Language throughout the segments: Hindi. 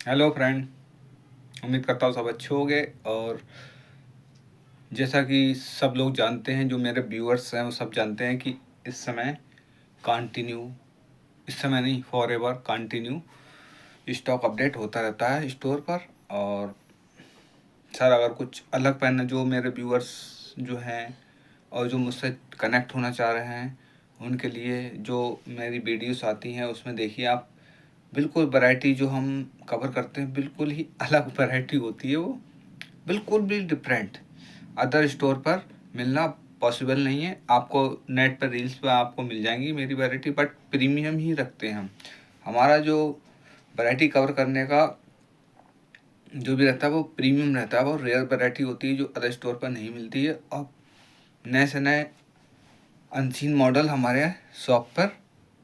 Hello friend. उम्मीद करता हूँ सब अच्छे होंगे। और जैसा कि सब लोग जानते हैं, जो मेरे व्यूअर्स हैं वो सब जानते हैं कि इस समय कंटिन्यू, इस समय नहीं, for ever continue stock update होता रहता है स्टोर पर। और सर, अगर कुछ अलग पहनना, जो मेरे व्यूअर्स जो हैं और जो मुझसे कनेक्ट होना चाह रहे हैं, उनके लिए जो मेरी वीडियोस आती हैं उसमें देखिए आप, बिल्कुल वैरायटी जो हम कवर करते हैं बिल्कुल ही अलग वैरायटी होती है। वो बिल्कुल भी डिफरेंट, अदर स्टोर पर मिलना पॉसिबल नहीं है। आपको नेट पर, रील्स पर आपको मिल जाएंगी मेरी वैरायटी, बट प्रीमियम ही रखते हैं हम। हमारा जो वैरायटी कवर करने का जो भी रहता है वो प्रीमियम रहता है, वो रेयर वैरायटी होती है जो अदर स्टोर पर नहीं मिलती है। और नए से नए अनसीन मॉडल हमारे शॉप पर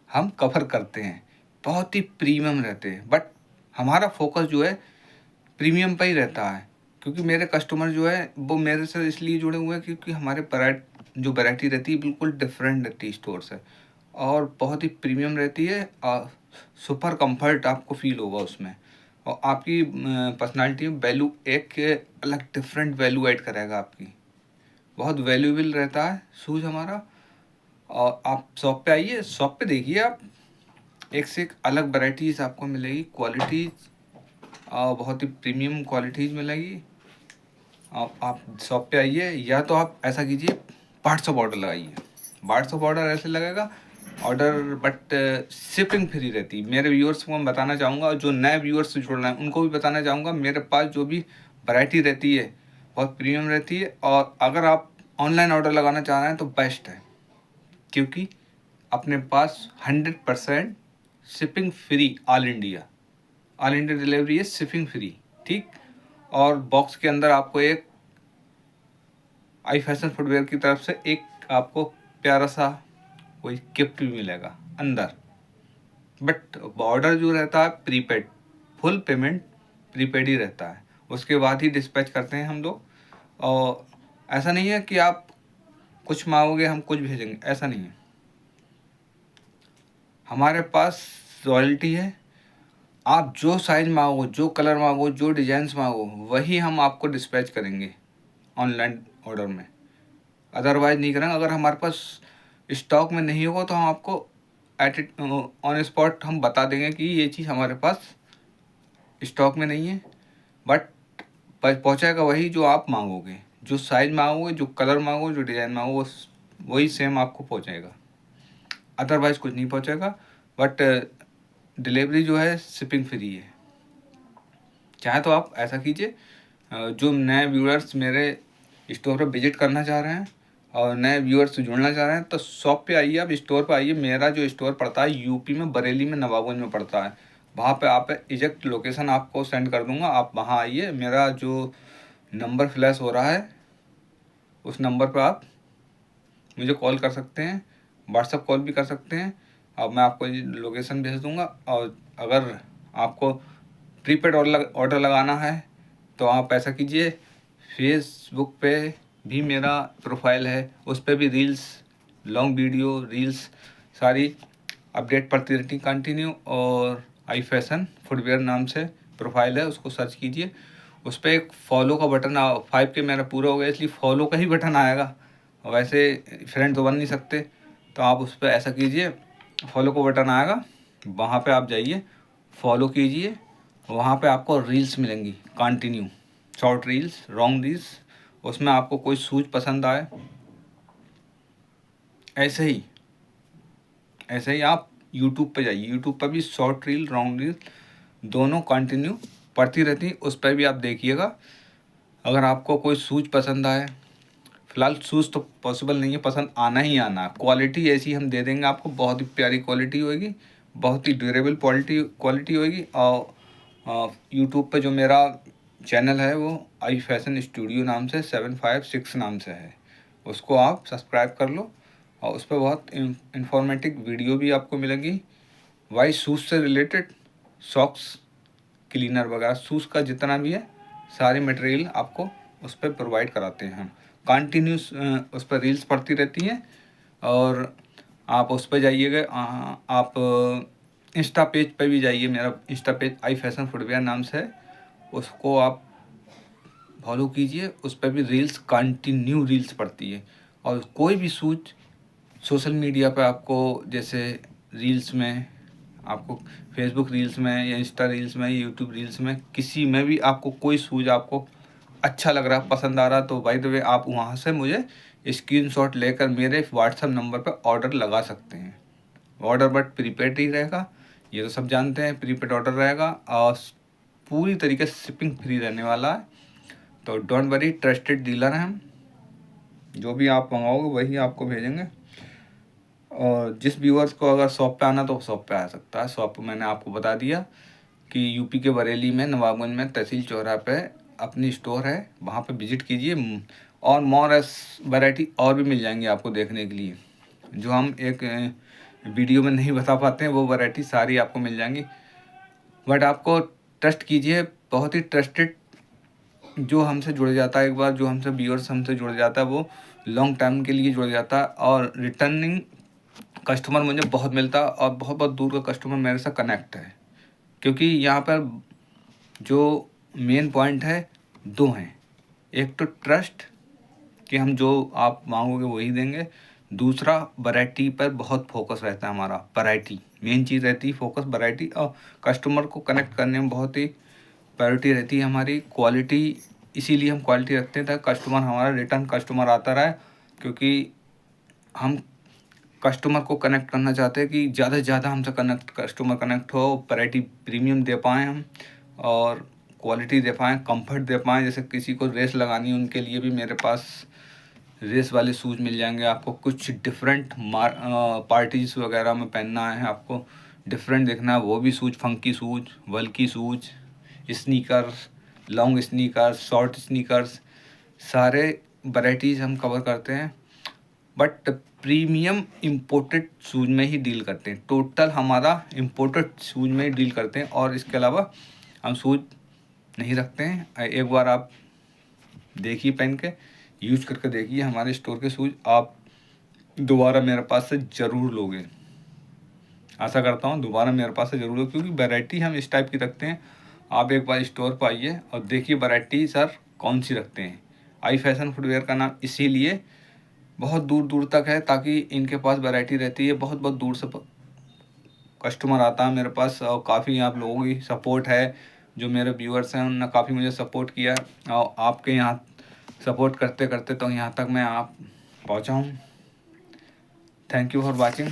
हम कवर करते हैं, बहुत ही प्रीमियम रहते हैं। बट हमारा फोकस जो है प्रीमियम पर ही रहता है, क्योंकि मेरे कस्टमर जो है वो मेरे से इसलिए जुड़े हुए हैं क्योंकि हमारे जो वैरायटी रहती है बिल्कुल डिफरेंट रहती है स्टोर से, और बहुत ही प्रीमियम रहती है। और सुपर कंफर्ट आपको फील होगा उसमें, और आपकी पर्सनालिटी में वैल्यू एक अलग डिफरेंट वैल्यू ऐड करेगा आपकी। बहुत वैल्यूएबल रहता है शूज़ हमारा। और आप शॉप पे आइए, शॉप पे देखिए आप, एक से एक अलग वैराइटीज़ आपको मिलेगी, क्वालिटीज़ और बहुत ही प्रीमियम क्वालिटीज़ मिलेगी। आप शॉप पे आइए, या तो आप ऐसा कीजिए, व्हाट्सअप ऑर्डर लगाइए। व्हाट्सअप ऑर्डर ऐसे लगेगा ऑर्डर, बट शिपिंग फ्री रहती है। मेरे व्यूअर्स को मैं बताना चाहूँगा, और जो नए व्यूअर्स से जुड़ रहे हैं उनको भी बताना चाहूँगा, मेरे पास जो भी वैरायटी रहती है बहुत प्रीमियम रहती है। और अगर आप ऑनलाइन ऑर्डर लगाना चाह रहे हैं तो बेस्ट है, क्योंकि अपने पास 100% shipping free, all India delivery है, शिपिंग फ्री, ठीक। और बॉक्स के अंदर आपको एक आई फैशन फुटवेयर की तरफ से एक आपको प्यारा सा कोई गिफ्ट भी मिलेगा अंदर। बट बॉर्डर जो रहता है प्रीपेड, फुल पेमेंट प्रीपेड ही रहता है, उसके बाद ही डिस्पैच करते हैं हम लोग। और ऐसा नहीं है कि आप कुछ मांगोगे हम कुछ भेजेंगे, ऐसा नहीं है। हमारे पास रॉयल्टी है, आप जो साइज मांगो, जो कलर मांगो, जो डिजाइन्स मांगो, वही हम आपको डिस्पैच करेंगे ऑनलाइन ऑर्डर में। अदरवाइज नहीं करेंगे। अगर हमारे पास स्टॉक में नहीं होगा तो हम आपको एट ऑन स्पॉट हम बता देंगे कि ये चीज़ हमारे पास स्टॉक में नहीं है, बट पहुँचाएगा वही जो आप मांगोगे, जो साइज़ मांगोगे, जो कलर मांगोगे, जो डिज़ाइन मांगोगे, वही सेम आपको पहुँचाएगा। अदरवाइज़ कुछ नहीं पहुँचेगा। बट डिलीवरी जो है शिपिंग फ्री है। चाहे तो आप ऐसा कीजिए, जो नए व्यूअर्स मेरे स्टोर पर विजिट करना चाह रहे हैं और नए व्यूअर्स से जुड़ना चाह रहे हैं, तो शॉप पे आइए, आप स्टोर पे आइए। मेरा जो स्टोर पड़ता है यूपी में, बरेली में, नवाबगंज में पड़ता है। वहाँ पे आप एग्जैक्ट लोकेशन आपको सेंड कर दूँगा, आप वहाँ आइए। मेरा जो नंबर फ्लैश हो रहा है उस नंबर पर आप मुझे कॉल कर सकते हैं, व्हाट्सअप कॉल भी कर सकते हैं। अब मैं आपको लोकेशन भेज दूँगा। और अगर आपको प्रीपेड ऑर्डर लगाना है तो आप ऐसा कीजिए, फेसबुक पे भी मेरा प्रोफाइल है, उस पर भी रील्स, लॉन्ग वीडियो रील्स सारी अपडेट पड़ती रहती कंटिन्यू। और आई फैशन फुटवेयर नाम से प्रोफाइल है, उसको सर्च कीजिए। उस पर एक फॉलो का बटन 5 के मेरा पूरा हो गया, इसलिए फॉलो का ही बटन आएगा, वैसे फ्रेंड तो बन नहीं सकते। तो आप उस पर ऐसा कीजिए, फॉलो का बटन आएगा, वहाँ पे आप जाइए, फॉलो कीजिए। वहाँ पे आपको रील्स मिलेंगी continue, short reels, long reels. उसमें आपको कोई शूज पसंद आए, ऐसे ही आप यूट्यूब पे जाइए, यूट्यूब पर भी शॉर्ट रील, लॉन्ग रील दोनों कंटिन्यू पड़ती रहती, उस पर भी आप देखिएगा। अगर आपको कोई शूज पसंद आए, फ़िलहाल शूज़ तो पॉसिबल नहीं है, पसंद आना ही आना। क्वालिटी ऐसी हम दे देंगे आपको, बहुत ही प्यारी क्वालिटी होगी, बहुत ही ड्यूरेबल क्वालिटी होगी। और यूट्यूब पे जो मेरा चैनल है वो आई फैशन स्टूडियो नाम से 756 नाम से है, उसको आप सब्सक्राइब कर लो। और उस पर बहुत इंफॉर्मेटिव वीडियो भी आपको मिलेगी, वाई शूज़ से रिलेटेड, सॉक्स, क्लीनर वगैरह, शूज़ का जितना भी है सारे मटेरियल आपको उस पर प्रोवाइड कराते हैं हम। कंटिन्यूस उस पर रील्स पड़ती रहती हैं, और आप उस पर जाइएगा। आप इंस्टा पेज पे भी जाइए, मेरा Insta page I fashion footwear नाम से है, उसको आप फॉलो कीजिए। उस पर भी रील्स, कंटिन्यू रील्स पड़ती है। और कोई भी शूज सोशल मीडिया पे आपको, जैसे रील्स में आपको, फेसबुक रील्स में या इंस्टा रील्स में, यूट्यूब रील्स में, किसी में भी आपको कोई शूज आपको अच्छा लग रहा, पसंद आ रहा, तो बाय द वे आप वहाँ से मुझे स्क्रीनशॉट लेकर मेरे व्हाट्सएप नंबर पर ऑर्डर लगा सकते हैं। ऑर्डर बट प्रीपेड ही रहेगा, ये तो सब जानते हैं, प्रीपेड ऑर्डर रहेगा और पूरी तरीके से शिपिंग फ्री रहने वाला है। तो डोंट वरी, ट्रस्टेड डीलर हैं हम, जो भी आप मंगाओगे वही आपको भेजेंगे। और जिस व्यूअर्स को अगर शॉप पे आना तो शॉप पे आ सकता है। शॉप मैंने आपको बता दिया कि यूपी के बरेली में, नवाबगंज में, तहसील चौराहा पे अपनी स्टोर है, वहाँ पे विजिट कीजिए। और मोर एस वैरायटी और भी मिल जाएंगी आपको देखने के लिए, जो हम एक वीडियो में नहीं बता पाते हैं, वो वैरायटी सारी आपको मिल जाएंगी। बट आपको ट्रस्ट कीजिए, बहुत ही ट्रस्टेड, जो हमसे जुड़ जाता है एक बार, जो हमसे व्यूअर्स हमसे जुड़ जाता है, वो लॉन्ग टाइम के लिए जुड़ जाता है। और रिटर्निंग कस्टमर मुझे बहुत मिलता है, और बहुत बहुत दूर का कस्टमर मेरे से कनेक्ट है, क्योंकि यहाँ पर जो मेन पॉइंट है, दो हैं। एक तो ट्रस्ट, कि हम जो आप मांगोगे वही देंगे। दूसरा, वैरायटी पर बहुत फोकस रहता है हमारा, वैरायटी मेन चीज़ रहती है, फोकस वैरायटी। और कस्टमर को कनेक्ट करने में बहुत ही प्रायोरिटी रहती है हमारी, क्वालिटी। इसीलिए हम क्वालिटी रखते हैं, ताकि कस्टमर हमारा रिटर्न कस्टमर आता रहे, क्योंकि हम कस्टमर को कनेक्ट करना चाहते हैं कि ज़्यादा से ज़्यादा हमसे कस्टमर कनेक्ट हो, वैरायटी प्रीमियम दे पाएँ हम, और क्वालिटी दे पाएँ, कंफर्ट दे पाएँ। जैसे किसी को रेस लगानी है, उनके लिए भी मेरे पास रेस वाले शूज़ मिल जाएंगे। आपको कुछ डिफरेंट पार्टीज वगैरह में पहनना है, आपको डिफरेंट देखना है, वो भी शूज़, फंकी शूज़, वल्की shoes, sneakers, long sneakers, short sneakers, सारे वैराइटीज़ हम कवर करते हैं। बट प्रीमियम इम्पोर्टेड शूज़ में ही डील करते हैं, टोटल हमारा इम्पोर्टेड शूज़ में ही डील करते हैं। और इसके अलावा हम शूज़ नहीं रखते हैं। एक बार आप देखिए, पहन के यूज करके देखिए हमारे स्टोर के शूज़, आप दोबारा मेरे पास से ज़रूर लोगे। आशा करता हूँ दोबारा मेरे पास से ज़रूर लोगे, क्योंकि वैरायटी हम इस टाइप की रखते हैं। आप एक बार स्टोर पर आइए और देखिए वैरायटी सर कौन सी रखते हैं। आई फैशन फुटवेयर का नाम इसीलिए बहुत दूर दूर तक है, ताकि इनके पास वैरायटी रहती है। बहुत बहुत दूर से कस्टमर आता है मेरे पास, और काफ़ी आप लोगों की सपोर्ट है, जो मेरे व्यूअर्स हैं उन्होंने काफ़ी मुझे सपोर्ट किया। और आपके यहाँ सपोर्ट करते करते तो यहाँ तक मैं आप पहुँचा हूँ। Thank you for watching.